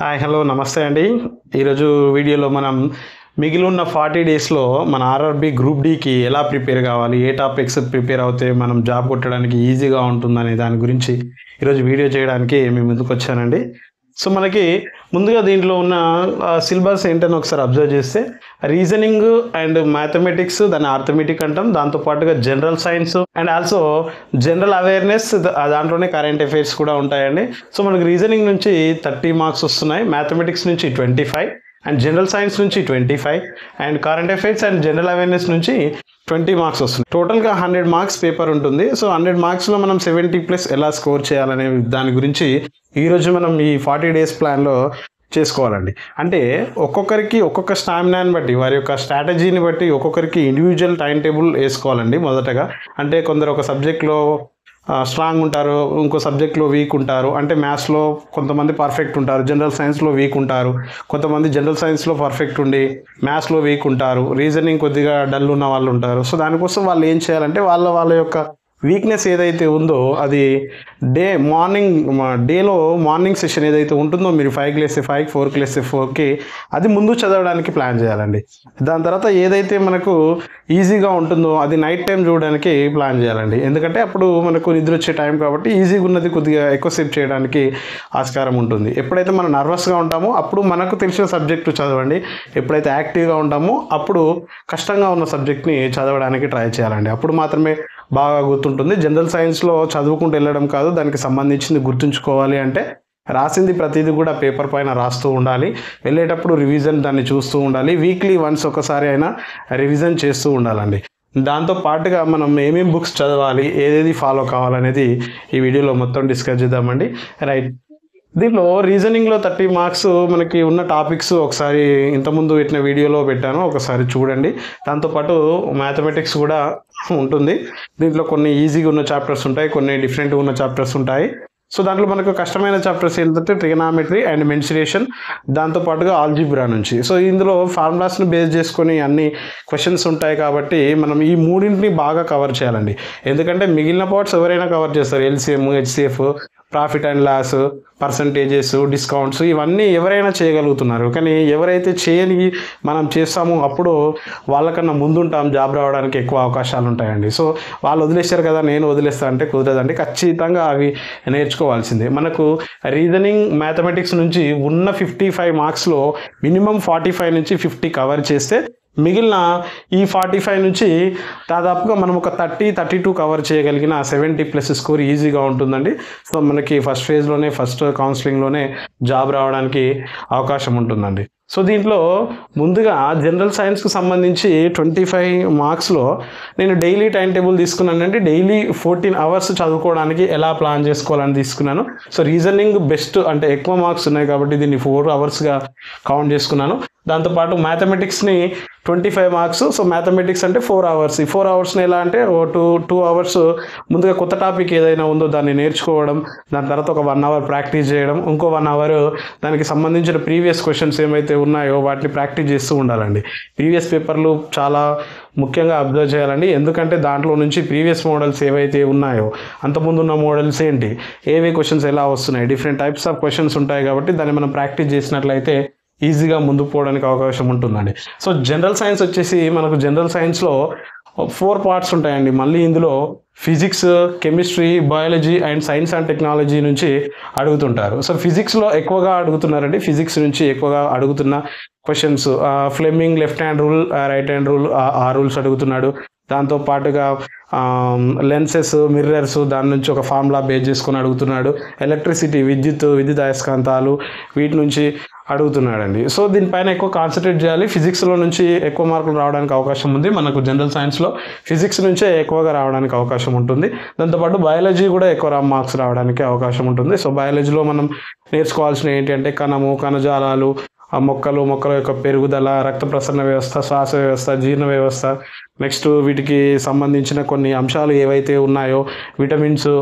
Hi hello నమస్తే అండి. ఈరోజు వీడియోలో మనం మిగిలి ఉన్న 40 డేస్లో మన ఆర్ఆర్బి గ్రూప్ డీకి ఎలా ప్రిపేర్ కావాలి, ఏ టాపిక్స్ ప్రిపేర్ అవుతే మనం జాబ్ కొట్టడానికి ఈజీగా ఉంటుందనే దాని గురించి ఈరోజు వీడియో చేయడానికి మేము ముందుకు వచ్చానండి. సో మనకి ముందుగా దీంట్లో ఉన్న సిలబస్ ఏంటని ఒకసారి అబ్జర్వ్ చేస్తే రీజనింగ్ అండ్ మ్యాథమెటిక్స్, దాన్ని ఆర్థమెటిక్ అంటాం. దాంతోపాటుగా general science and also general awareness, దాంట్లోనే కరెంట్ అఫైర్స్ కూడా ఉంటాయండి. సో మనకి రీజనింగ్ నుంచి 30 మార్క్స్ వస్తున్నాయి, మ్యాథమెటిక్స్ నుంచి 25 అండ్ జనరల్ సైన్స్ నుంచి 25 and current affairs and general awareness నుంచి 20 మార్క్స్ వస్తుంది. టోటల్గా 100 మార్క్స్ పేపర్ ఉంటుంది. సో 100 మార్క్స్లో మనం 70+ ఎలా స్కోర్ చేయాలనే దాని గురించి ఈరోజు మనం ఈ 40 డేస్ ప్లాన్లో చేసుకోవాలండి. అంటే ఒక్కొక్కరికి ఒక్కొక్క స్టామినాని బట్టి, వారి యొక్క స్ట్రాటజీని బట్టి ఒక్కొక్కరికి ఇండివిజువల్ టైం టేబుల్ వేసుకోవాలండి. మొదటగా అంటే కొందరు ఒక సబ్జెక్ట్లో స్ట్రాంగ్ ఉంటారు, ఇంకో సబ్జెక్ట్లో వీక్ ఉంటారు. అంటే మ్యాథ్స్లో కొంతమంది పర్ఫెక్ట్ ఉంటారు, జనరల్ సైన్స్లో వీక్ ఉంటారు. కొంతమంది జనరల్ సైన్స్లో పర్ఫెక్ట్ ఉండి మ్యాథ్స్లో వీక్ ఉంటారు, రీజనింగ్ కొద్దిగా డల్ ఉన్న వాళ్ళు ఉంటారు. సో దానికోసం వాళ్ళు ఏం చేయాలంటే వాళ్ళ యొక్క వీక్నెస్ ఏదైతే ఉందో అది డేలో మార్నింగ్ సెషన్ ఏదైతే ఉంటుందో, మీరు 5కి లేస్తే 5కి, 4కి లేస్తే 4కి, అది ముందు చదవడానికి ప్లాన్ చేయాలండి. దాని తర్వాత ఏదైతే మనకు ఈజీగా ఉంటుందో అది నైట్ టైం చూడడానికి ప్లాన్ చేయాలండి. ఎందుకంటే అప్పుడు మనకు నిద్ర వచ్చే టైం కాబట్టి ఈజీగా ఉన్నది కొద్దిగా ఎక్కువసేపు చేయడానికి ఆస్కారం ఉంటుంది. ఎప్పుడైతే మనం నర్వస్గా ఉంటామో అప్పుడు మనకు తెలిసిన సబ్జెక్టు చదవండి. ఎప్పుడైతే యాక్టివ్గా ఉంటామో అప్పుడు కష్టంగా ఉన్న సబ్జెక్ట్ని చదవడానికి ట్రై చేయాలండి. అప్పుడు మాత్రమే బాగా గుర్తుంటుంది. జనరల్ సైన్స్లో చదువుకుంటూ వెళ్ళడం కాదు, దానికి సంబంధించింది గుర్తుంచుకోవాలి అంటే రాసింది ప్రతిదీ కూడా పేపర్ పైన రాస్తూ ఉండాలి. వెళ్ళేటప్పుడు రివిజన్ దాన్ని చూస్తూ ఉండాలి. వీక్లీ వన్స్ ఒకసారి అయినా రివిజన్ చేస్తూ ఉండాలండి. దాంతో పాటుగా మనం ఏమేమి బుక్స్ చదవాలి, ఏదేది ఫాలో కావాలనేది ఈ వీడియోలో మొత్తం డిస్కస్ చేద్దామండి. రైట్, దీంట్లో రీజనింగ్లో 30 మార్క్స్ మనకి ఉన్న టాపిక్స్ ఒకసారి ఇంతకుముందు పెట్టిన వీడియోలో పెట్టాను, ఒకసారి చూడండి. దాంతోపాటు మ్యాథమెటిక్స్ కూడా ఉంటుంది. దీంట్లో కొన్ని ఈజీగా ఉన్న చాప్టర్స్ ఉంటాయి, కొన్ని డిఫరెంట్గా ఉన్న చాప్టర్స్ ఉంటాయి. సో దాంట్లో మనకు కష్టమైన చాప్టర్స్ ఏంటంటే ట్రిగనామెట్రీ అండ్ మెన్సురేషన్, దాంతోపాటుగా ఆల్జీబ్రా నుంచి. సో ఇందులో ఫార్ములాస్ని బేస్ చేసుకొని అన్ని క్వశ్చన్స్ ఉంటాయి కాబట్టి మనం ఈ మూడింటిని బాగా కవర్ చేయాలండి. ఎందుకంటే మిగిలిన పార్ట్స్ ఎవరైనా కవర్ చేస్తారు, LCM, HCF, profit and loss, percentages, discounts, ఇవన్నీ ఎవరైనా చేయగలుగుతున్నారు. కానీ ఎవరైతే చేయని మనం చేస్తామో అప్పుడు వాళ్ళకన్నా ముందుంటాం, జాబ్ రావడానికి ఎక్కువ అవకాశాలు ఉంటాయండి. సో వాళ్ళు వదిలేశారు కదా నేను వదిలేస్తా అంటే కుదరదండి. ఖచ్చితంగా అవి నేర్చుకోవాల్సిందే. మనకు రీజనింగ్, మ్యాథమెటిక్స్ నుంచి ఉన్న 55 మార్క్స్లో మినిమం 45 నుంచి 50 కవర్ చేస్తే మిగిలిన ఈ 45 నుంచి దాదాపుగా మనం ఒక 30-32 కవర్ చేయగలిగిన 70+ స్కోర్ ఈజీగా ఉంటుందండి. సో మనకి ఫస్ట్ ఫేజ్లోనే, ఫస్ట్ కౌన్సిలింగ్లోనే జాబ్ రావడానికి అవకాశం ఉంటుందండి. సో దీంట్లో ముందుగా జనరల్ సైన్స్కి సంబంధించి 25 మార్క్స్లో నేను డైలీ టైం టేబుల్ తీసుకున్నానంటే డైలీ 14 అవర్స్ చదువుకోవడానికి ఎలా ప్లాన్ చేసుకోవాలని తీసుకున్నాను. సో రీజనింగ్ బెస్ట్, అంటే ఎక్కువ మార్క్స్ ఉన్నాయి కాబట్టి దీన్ని 4 అవర్స్గా కౌంట్ చేసుకున్నాను. దాంతోపాటు మ్యాథమెటిక్స్ని 25 మార్క్స్. సో మ్యాథమెటిక్స్ అంటే 4 అవర్స్. ఈ 4 అవర్స్ని ఎలా అంటే టూ అవర్స్ ముందుగా కొత్త టాపిక్ ఏదైనా ఉందో దాన్ని నేర్చుకోవడం, దాని తర్వాత ఒక 1 అవర్ ప్రాక్టీస్ చేయడం, ఇంకో 1 అవర్ దానికి సంబంధించిన ప్రీవియస్ క్వశ్చన్స్ ఏమైతే ఉన్నాయో వాటిని ప్రాక్టీస్ చేస్తూ ఉండాలండి. ప్రీవియస్ పేపర్లు చాలా ముఖ్యంగా అబ్జర్వ్ చేయాలండి. ఎందుకంటే దాంట్లో నుంచి ప్రీవియస్ మోడల్స్ ఏవైతే ఉన్నాయో, అంతకుముందు ఉన్న మోడల్స్ ఏంటి, ఏవే క్వశ్చన్స్ ఎలా వస్తున్నాయి, డిఫరెంట్ టైప్స్ ఆఫ్ క్వశ్చన్స్ ఉంటాయి కాబట్టి దాన్ని మనం ప్రాక్టీస్ చేసినట్లయితే ఈజీగా ముందుకు పోవడానికి అవకాశం ఉంటుందండి. సో జనరల్ సైన్స్ వచ్చేసి మనకు జనరల్ సైన్స్లో 4 పార్ట్స్ ఉంటాయండి. మళ్ళీ ఇందులో physics, chemistry, biology and science and technology నుంచి అడుగుతుంటారు. సో ఫిజిక్స్లో ఎక్కువగా అడుగుతున్నారండి. ఫిజిక్స్ నుంచి ఎక్కువగా అడుగుతున్న questions Fleming left hand rule, right hand rule, ఆ రూల్స్ అడుగుతున్నాడు. దాంతోపాటుగా లెన్సెస్, మిర్రర్స్, దాని నుంచి ఒక ఫార్ములా బేస్ చేసుకొని అడుగుతున్నాడు. ఎలక్ట్రిసిటీ, విద్యుత్ అయస్కాంతాలు, వీటి నుంచి అడుగుతున్నాడండి. సో దీనిపైన ఎక్కువ కాన్సన్ట్రేట్ చేయాలి. ఫిజిక్స్లో నుంచి ఎక్కువ మార్కులు రావడానికి అవకాశం ఉంది. మనకు జనరల్ సైన్స్లో ఫిజిక్స్ నుంచే ఎక్కువగా రావడానికి అవకాశం ఉంటుంది. దాంతోపాటు బయాలజీ కూడా ఎక్కువ మార్క్స్ రావడానికి అవకాశం ఉంటుంది. సో బయాలజీలో మనం నేర్చుకోవాల్సిన ఏంటి అంటే కణజాలాలు, మొక్కల యొక్క పెరుగుదల, రక్త ప్రసరణ వ్యవస్థ, శ్వాస వ్యవస్థ, జీర్ణ వ్యవస్థ, నెక్స్ట్ వీటికి సంబంధించిన కొన్ని అంశాలు ఏవైతే ఉన్నాయో, విటమిన్స్,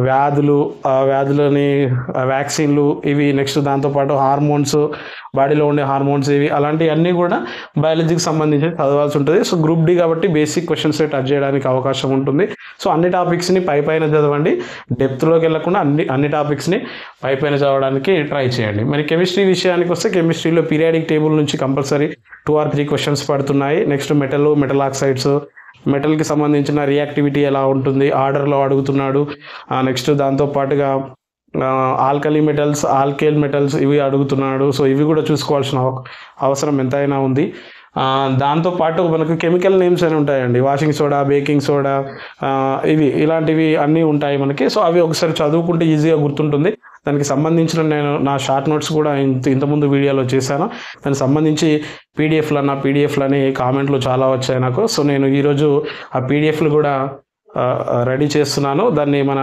వ్యాధులు, వ్యాధులని వ్యాక్సిన్లు ఇవి, నెక్స్ట్ దాంతోపాటు హార్మోన్స్, బాడీలో ఉండే హార్మోన్స్ ఇవి, అలాంటివన్నీ కూడా బయాలజీకి సంబంధించి చదవాల్సి ఉంటుంది. సో గ్రూప్ డి కాబట్టి బేసిక్ క్వశ్చన్స్ టచ్ చేయడానికి అవకాశం ఉంటుంది. సో అన్ని టాపిక్స్ని పైన చదవండి, డెప్త్లోకి వెళ్ళకుండా అన్ని టాపిక్స్ని పైన చదవడానికి ట్రై చేయండి. మరి కెమిస్ట్రీ విషయానికి వస్తే కెమిస్ట్రీలో పీరియాడిక్ టేబుల్ నుంచి కంపల్సరీ 2 or 3 క్వశ్చన్స్ పడుతున్నాయి. నెక్స్ట్ మెటల్ ఆక్సైడ్స్, మెటల్కి సంబంధించిన రియాక్టివిటీ ఎలా ఉంటుంది ఆర్డర్లో అడుగుతున్నాడు. నెక్స్ట్ దాంతోపాటుగా ఆల్కలీ మెటల్స్, ఆల్కేల్ మెటల్స్ ఇవి అడుగుతున్నాడు. సో ఇవి కూడా చూసుకోవాల్సిన అవసరం ఎంతైనా ఉంది. దాంతోపాటు మనకు కెమికల్ నేమ్స్ అని ఉంటాయండి, వాషింగ్ సోడా, బేకింగ్ సోడా, ఇలాంటివి అన్నీ ఉంటాయి మనకి. సో అవి ఒకసారి చదువుకుంటే ఈజీగా గుర్తుంటుంది. దానికి సంబంధించిన నేను నా షార్ట్ నోట్స్ కూడా ఇంతకుముందు వీడియోలో చేశాను. దానికి సంబంధించి పీడిఎఫ్లని కామెంట్లు చాలా వచ్చాయి నాకు. సో నేను ఈరోజు ఆ పీడిఎఫ్లు కూడా రెడీ చేస్తున్నాను. దాన్ని మన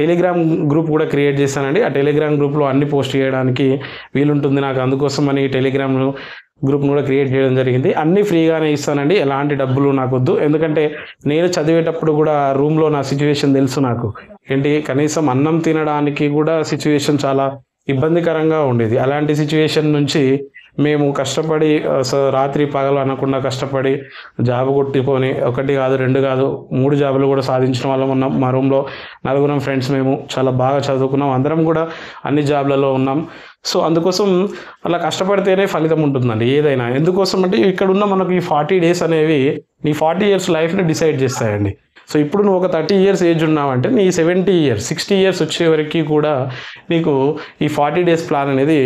టెలిగ్రామ్ గ్రూప్ కూడా క్రియేట్ చేశానండి. ఆ టెలిగ్రామ్ గ్రూప్లో అన్ని పోస్ట్ చేయడానికి వీలుంటుంది నాకు. అందుకోసం అని టెలిగ్రామ్ గ్రూప్ను కూడా క్రియేట్ చేయడం జరిగింది. అన్నీ ఫ్రీగానే ఇస్తానండి, ఎలాంటి డబ్బులు నాకు వద్దు. ఎందుకంటే నేను చదివేటప్పుడు కూడా రూమ్లో నా సిచ్యువేషన్ తెలుసు నాకు. కనీసం అన్నం తినడానికి కూడా సిచ్యువేషన్ చాలా ఇబ్బందికరంగా ఉండేది. అలాంటి సిచ్యువేషన్ నుంచి మేము కష్టపడి రాత్రి పగలు అనకుండా కష్టపడి జాబ్ కొట్టుకొని 1 కాదు 2 కాదు 3 జాబులు కూడా సాధించిన వాళ్ళం ఉన్నాం. మా రూమ్లో 4 ఫ్రెండ్స్ మేము చాలా బాగా చదువుకున్నాం, అందరం కూడా అన్ని జాబ్లలో ఉన్నాం. సో అందుకోసం అలా కష్టపడితేనే ఫలితం ఉంటుందండి ఏదైనా. ఎందుకోసం అంటే ఇక్కడ ఉన్న మనకు ఈ 40 days అనేవి నీ 40 years లైఫ్ని డిసైడ్ చేస్తాయండి. సో ఇప్పుడు నువ్వు ఒక 30 years ఏజ్ ఉన్నావంటే నీ 70 years 60 years వచ్చే వరకు కూడా నీకు ఈ 40 days ప్లాన్ అనేది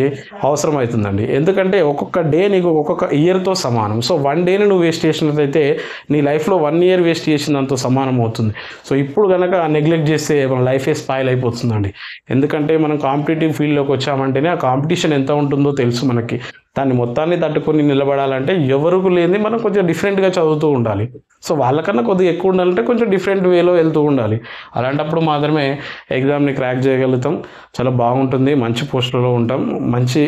అవసరం అవుతుందండి. ఎందుకంటే ఒక్కొక్క డే నీకు ఒక్కొక్క ఇయర్తో సమానం. సో 1 day నువ్వు వేస్ట్ చేసినట్లయితే నీ లైఫ్లో 1 year వేస్ట్ చేసినంత సమానం అవుతుంది. సో ఇప్పుడు కనుక నెగ్లెక్ట్ చేస్తే మన లైఫే స్పాయిల్ అయిపోతుందండి. ఎందుకంటే మనం కాంపిటేటివ్ ఫీల్డ్లోకి వచ్చామంటేనే ఆ కాంపిటీషన్ ఎంత ఉంటుందో తెలుసు మనకి. దాన్ని మొత్తాన్ని తట్టుకొని నిలబడాలంటే ఎవరికి లేని మనం కొంచెం డిఫరెంట్గా చదువుతూ ఉండాలి. సో వాళ్ళకన్నా కొద్దిగా ఎక్కువ ఉండాలంటే కొంచెం డిఫరెంట్ వేలో వెళ్తూ ఉండాలి. అలాంటప్పుడు మాత్రమే ఎగ్జామ్ని క్రాక్ చేయగలుగుతాం, చాలా బాగుంటుంది, మంచి పోస్టులలో ఉంటాం, మంచి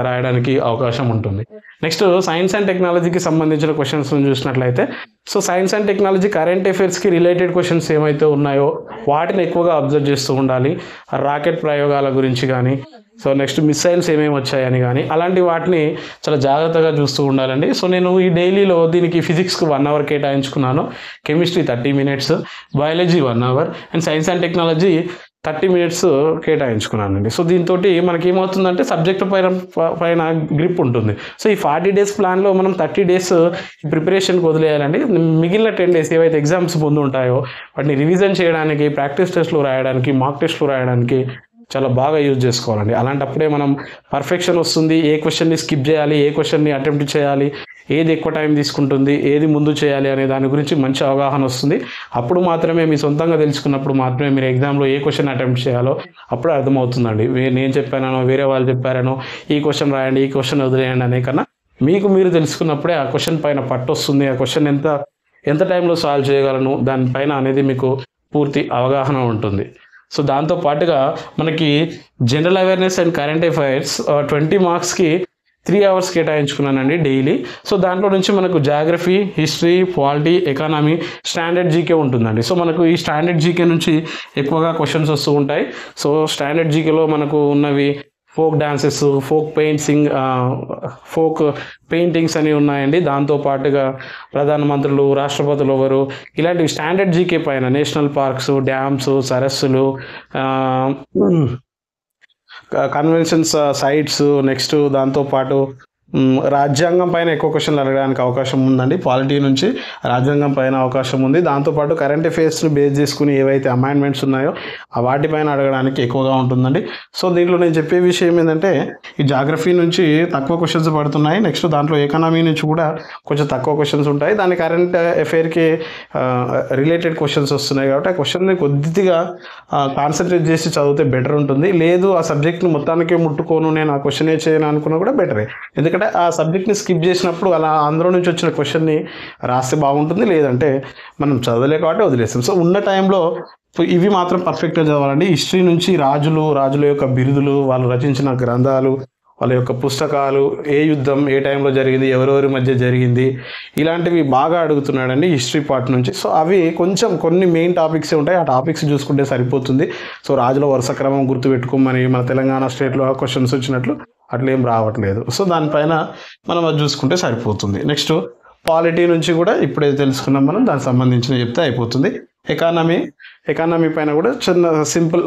రాయడానికి అవకాశం ఉంటుంది. నెక్స్ట్ సైన్స్ అండ్ టెక్నాలజీకి సంబంధించిన క్వశ్చన్స్ చూసినట్లయితే, so science and technology current అఫైర్స్కి రిలేటెడ్ క్వశ్చన్స్ ఏమైతే ఉన్నాయో వాటిని ఎక్కువగా అబ్జర్వ్ చేస్తూ ఉండాలి. రాకెట్ ప్రయోగాల గురించి కానీ, సో నెక్స్ట్ మిసైల్స్ ఏమేమి వచ్చాయని కానీ అలాంటి వాటిని చాలా జాగ్రత్తగా చూస్తూ ఉండాలండి. సో నేను ఈ డైలీలో దీనికి ఫిజిక్స్కి 1 hour కేటాయించుకున్నాను, chemistry 30 minutes, biology 1 hour and science and technology 30 minutes కేటాయించుకున్నానండి. సో దీంతో మనకి ఏమవుతుందంటే సబ్జెక్ట్ పైన గ్రిప్ ఉంటుంది. సో ఈ 40 days ప్లాన్లో మనం 30 days ప్రిపరేషన్కి వదిలేయాలండి. మిగిలిన 10 days ఏవైతే ఎగ్జామ్స్ ముందు ఉంటాయో వాటిని రివిజన్ చేయడానికి, ప్రాక్టీస్ టెస్ట్లు రాయడానికి, మాక్ టెస్ట్లు రాయడానికి చాలా బాగా యూజ్ చేసుకోవాలండి. అలాంటప్పుడే మనం పర్ఫెక్షన్ వస్తుంది. ఏ క్వశ్చన్ని స్కిప్ చేయాలి, ఏ క్వశ్చన్ని అటెంప్ట్ చేయాలి, ఏది ఎక్కువ టైం తీసుకుంటుంది, ఏది ముందు చేయాలి అనే దాని గురించి మంచి అవగాహన వస్తుంది. అప్పుడు మాత్రమే మీ సొంతంగా తెలుసుకున్నప్పుడు మాత్రమే మీరు ఎగ్జామ్లో ఏ క్వశ్చన్ అటెంప్ట్ చేయాలో అప్పుడు అర్థమవుతుందండి. నేను చెప్పానో వేరే వాళ్ళు చెప్పారనో ఈ క్వశ్చన్ రాయండి, ఈ క్వశ్చన్ వదిలేయండి అనే కన్నా మీకు మీరు తెలుసుకున్నప్పుడే ఆ క్వశ్చన్ పైన పట్టు వస్తుంది. ఆ క్వశ్చన్ ఎంత టైంలో సాల్వ్ చేయగలను దానిపైన అనేది మీకు పూర్తి అవగాహన ఉంటుంది. సో దాంతో పాటుగా మనకి general awareness and current affairs 20 marksకి 3 hours కేటాయించుకున్నానండి డైలీ. సో దాంట్లో నుంచి మనకు geography, history, polity, economy, standard GK ఉంటుందండి. సో మనకు ఈ స్టాండర్డ్ జీకే నుంచి ఎక్కువగా క్వశ్చన్స్ వస్తూ ఉంటాయి. సో స్టాండర్డ్ జీకేలో మనకు ఉన్నవి ఫోక్ డాన్సెస్, ఫోక్ పెయింటింగ్స్ అని ఉన్నాయండి. దాంతోపాటుగా ప్రధానమంత్రులు, రాష్ట్రపతులు ఎవరు, ఇలాంటివి స్టాండర్డ్ జీకే పైన నేషనల్ పార్క్స్, డ్యామ్స్, సరస్సులు, కన్వెన్షన్స్ సైట్స్, నెక్స్ట్ దాంతోపాటు రాజ్యాంగం పైన ఎక్కువ క్వశ్చన్లు అడగడానికి అవకాశం ఉందండి. పాలిటీ నుంచి రాజ్యాంగం పైన అవకాశం ఉంది. దాంతోపాటు కరెంట్ అఫైర్స్ని బేస్ చేసుకుని ఏవైతే అమైన్మెంట్స్ ఉన్నాయో వాటిపైన అడగడానికి ఎక్కువగా ఉంటుందండి. సో దీంట్లో నేను చెప్పే విషయం ఏంటంటే ఈ జాగ్రఫీ నుంచి తక్కువ క్వశ్చన్స్ పడుతున్నాయి. నెక్స్ట్ దాంట్లో ఎకానమీ నుంచి కూడా కొంచెం తక్కువ క్వశ్చన్స్ ఉంటాయి. దాని కరెంట్ అఫైర్కి రిలేటెడ్ క్వశ్చన్స్ వస్తున్నాయి కాబట్టి ఆ క్వశ్చన్ని కొద్దిగా కాన్సన్ట్రేట్ చేసి చదివితే బెటర్ ఉంటుంది. లేదు ఆ సబ్జెక్ట్ని మొత్తానికే ముట్టుకోను, నేను ఆ క్వశ్చనే చేయను అనుకున్నా కూడా బెటరే. ఎందుకంటే ఆ సబ్జెక్ట్ని స్కిప్ చేసినప్పుడు అలా అందులో నుంచి వచ్చిన క్వశ్చన్ని రాస్తే బాగుంటుంది, లేదంటే మనం చదవలే కాబట్టి వదిలేస్తాం. సో ఉన్న టైంలో ఇవి మాత్రం పర్ఫెక్ట్గా చదవాలండి. హిస్టరీ నుంచి రాజుల యొక్క బిరుదులు, వాళ్ళు రచించిన గ్రంథాలు, వాళ్ళ యొక్క పుస్తకాలు, ఏ యుద్ధం ఏ టైంలో జరిగింది, ఎవరెవరి మధ్య జరిగింది, ఇలాంటివి బాగా అడుగుతున్నాడండి హిస్టరీ పార్ట్ నుంచి. సో అవి కొంచెం కొన్ని మెయిన్ టాపిక్స్ ఉంటాయి, ఆ టాపిక్స్ చూసుకుంటే సరిపోతుంది. సో రాజుల వరుస క్రమం గుర్తుపెట్టుకోమని మన తెలంగాణ స్టేట్లో క్వశ్చన్స్ వచ్చినట్లు అట్లేం రావట్లేదు. సో దానిపైన మనం అది చూసుకుంటే సరిపోతుంది. నెక్స్ట్ పాలిటీ నుంచి కూడా ఇప్పుడే తెలుసుకున్నాం మనం, దానికి సంబంధించిన చెప్తే అయిపోతుంది. ఎకానమీ పైన కూడా చిన్న సింపుల్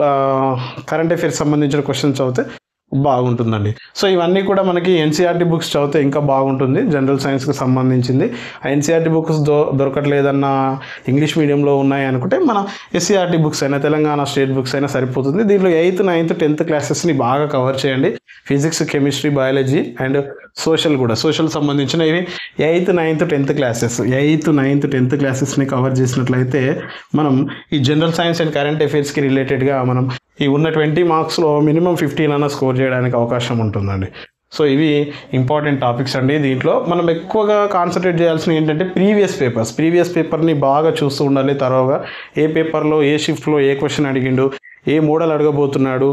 కరెంట్ అఫైర్స్ సంబంధించిన క్వశ్చన్స్ చదివితే బాగుంటుందండి. సో ఇవన్నీ కూడా మనకి ఎన్సీఆర్టీ బుక్స్ చదివితే ఇంకా బాగుంటుంది. జనరల్ సైన్స్కి సంబంధించింది ఎన్సీఆర్టీ బుక్స్ దొరకట్లేదన్న, ఇంగ్లీష్ మీడియంలో ఉన్నాయి అనుకుంటే మన ఎస్సీఆర్టీ బుక్స్ అయినా తెలంగాణ స్టేట్ బుక్స్ అయినా సరిపోతుంది. దీంట్లో 8th, 9th, 10th క్లాసెస్ని బాగా కవర్ చేయండి. Physics, chemistry, biology and social కూడా, సోషల్ సంబంధించిన ఇవి 8th, 9th, 10th classes, 8th, 9th, 10th క్లాసెస్ని cover చేసినట్లయితే మనం ఈ జనరల్ సైన్స్ అండ్ కరెంట్ అఫైర్స్కి రిలేటెడ్గా మనం ఈ ఉన్న 20 మార్క్స్లో మినిమం 15 అన్న స్కోర్ చేయడానికి అవకాశం ఉంటుందండి. సో ఇవి ఇంపార్టెంట్ టాపిక్స్ అండి. దీంట్లో మనం ఎక్కువగా కాన్సన్ట్రేట్ చేయాల్సిన ఏంటంటే ప్రీవియస్ పేపర్ని బాగా చూస్తూ ఉండాలి తరోగా. ఏ పేపర్లో ఏ షిఫ్ట్లో ఏ క్వశ్చన్ అడిగిండు, ఏ మోడల్ అడగబోతున్నాడు.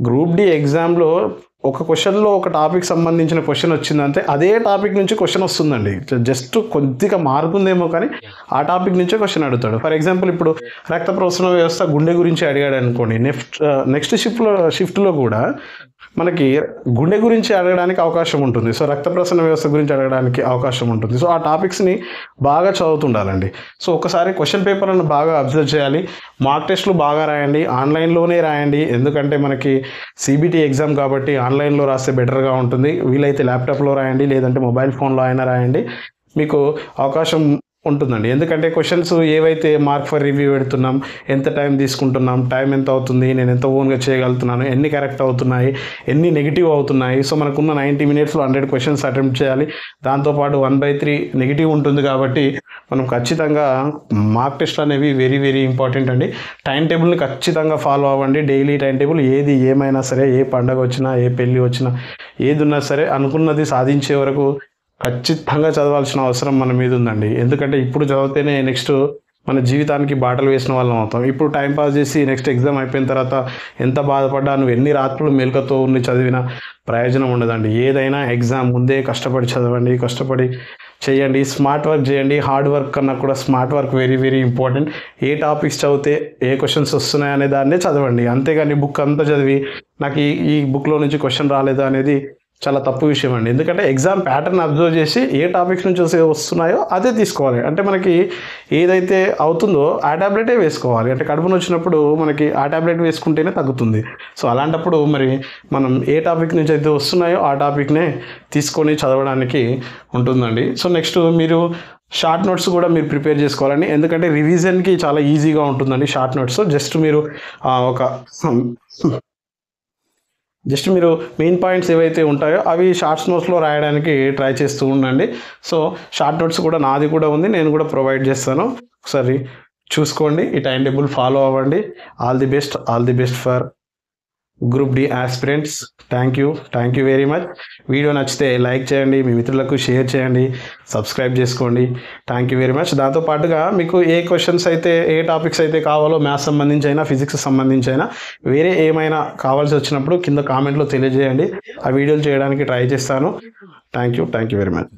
గ్రూప్ డి ఎగ్జామ్లో ఒక క్వశ్చన్లో ఒక టాపిక్ సంబంధించిన క్వశ్చన్ వచ్చిందంటే అదే టాపిక్ నుంచి క్వశ్చన్ వస్తుందండి. జస్ట్ కొద్దిగా మార్పు ఉందేమో కానీ ఆ టాపిక్ నుంచే క్వశ్చన్ అడుగుతాడు. ఫర్ ఎగ్జాంపుల్ ఇప్పుడు రక్త ప్రసరణ వ్యవస్థ, గుండె గురించి అడిగాడు అనుకోండి, నెక్స్ట్ షిఫ్ట్లో కూడా మనకి గుండె గురించి అడగడానికి అవకాశం ఉంటుంది. సో రక్త ప్రసరణ వ్యవస్థ గురించి అడగడానికి అవకాశం ఉంటుంది. సో ఆ టాపిక్స్ని బాగా చదువుతుండాలండి. సో ఒకసారి క్వశ్చన్ పేపర్లను బాగా అబ్జర్వ్ చేయాలి. మార్క్ టెస్ట్లు బాగా రాయండి, ఆన్లైన్లోనే రాయండి. ఎందుకంటే మనకి సిబిటి ఎగ్జామ్ కాబట్టి ఆన్లైన్లో రాస్తే బెటర్గా ఉంటుంది. వీలైతే ల్యాప్టాప్లో రాయండి, లేదంటే మొబైల్ ఫోన్లో అయినా రాయండి, మీకు అవకాశం ఉంటుందండి. ఎందుకంటే క్వశ్చన్స్ ఏవైతే మార్క్ ఫర్ రివ్యూ పెడుతున్నాం, ఎంత టైం తీసుకుంటున్నాం, టైం ఎంత అవుతుంది, నేను ఎంత ఓన్గా చేయగలుగుతున్నాను, ఎన్ని కరెక్ట్ అవుతున్నాయి, ఎన్ని నెగిటివ్ అవుతున్నాయి. సో మనకున్న 90 minutesలో 100 క్వశ్చన్స్ అటెంప్ట్ చేయాలి. దాంతోపాటు 1/3 నెగిటివ్ ఉంటుంది కాబట్టి మనం ఖచ్చితంగా మార్క్ టెస్ట్ అనేవి వెరీ వెరీ ఇంపార్టెంట్ అండి. టైం టేబుల్ని ఖచ్చితంగా ఫాలో అవ్వండి. డైలీ టైం టేబుల్ ఏది ఏమైనా సరే, ఏ పండగ వచ్చినా, ఏ పెళ్ళి వచ్చినా, ఏది ఉన్నా సరే అనుకున్నది సాధించే వరకు ఖచ్చితంగా చదవాల్సిన అవసరం మన మీద ఉందండి. ఎందుకంటే ఇప్పుడు చదివితేనే నెక్స్ట్ మన జీవితానికి బాటలు వేసిన వాళ్ళం అవుతాం. ఇప్పుడు టైం పాస్ చేసి నెక్స్ట్ ఎగ్జామ్ అయిపోయిన తర్వాత ఎంత బాధపడ్డా, నువ్వు ఎన్ని రాత్రులు మేలుకతో ఉండి చదివినా ప్రయోజనం ఉండదండి. ఏదైనా ఎగ్జామ్ ముందే కష్టపడి చదవండి, కష్టపడి చేయండి, స్మార్ట్ వర్క్ చేయండి. హార్డ్ వర్క్ కన్నా కూడా smart work very very important. ఏ టాపిక్స్ చదివితే ఏ క్వశ్చన్స్ వస్తున్నాయి అనే దాన్నే చదవండి. అంతేగాని బుక్ అంతా చదివి నాకు ఈ బుక్లో నుంచి క్వశ్చన్ రాలేదు అనేది చాలా తప్పు విషయం అండి. ఎందుకంటే ఎగ్జామ్ ప్యాటర్న్ అబ్జర్వ్ చేసి ఏ టాపిక్స్ నుంచి వస్తున్నాయో అదే తీసుకోవాలి. అంటే మనకి ఏదైతే అవుతుందో ఆ ట్యాబ్లెటే వేసుకోవాలి. అంటే కడుపున వచ్చినప్పుడు మనకి ఆ ట్యాబ్లెట్ వేసుకుంటేనే తగ్గుతుంది. సో అలాంటప్పుడు మరి మనం ఏ టాపిక్ నుంచి అయితే వస్తున్నాయో ఆ టాపిక్నే తీసుకొని చదవడానికి ఉంటుందండి. సో నెక్స్ట్ మీరు షార్ట్ నోట్స్ కూడా మీరు ప్రిపేర్ చేసుకోవాలండి. ఎందుకంటే రివిజన్కి చాలా ఈజీగా ఉంటుందండి షార్ట్ నోట్స్. జస్ట్ మీరు మెయిన్ పాయింట్స్ ఏవైతే ఉంటాయో అవి షార్ట్స్ నోట్స్లో రాయడానికి ట్రై చేస్తూ ఉండండి. సో షార్ట్ నోట్స్ కూడా నాది కూడా ఉంది, నేను కూడా ప్రొవైడ్ చేస్తాను. ఒకసారి చూసుకోండి, ఈ టైం టేబుల్ ఫాలో అవ్వండి. All the best for group D aspirants. Thank you very much. Video నచ్చితే లైక్ చేయండి, మీ మిత్రులకు షేర్ చేయండి, సబ్స్క్రైబ్ చేసుకోండి. Thank you very much. దాంతోపాటుగా మీకు ఏ క్వశ్చన్స్ అయితే, ఏ టాపిక్స్ అయితే కావాలో, మ్యాథ్స్ సంబంధించి అయినా, ఫిజిక్స్ సంబంధించి అయినా, వేరే ఏమైనా కావాల్సి వచ్చినప్పుడు కింద కామెంట్లో తెలియజేయండి. ఆ వీడియోలు చేయడానికి ట్రై చేస్తాను. Thank you very much.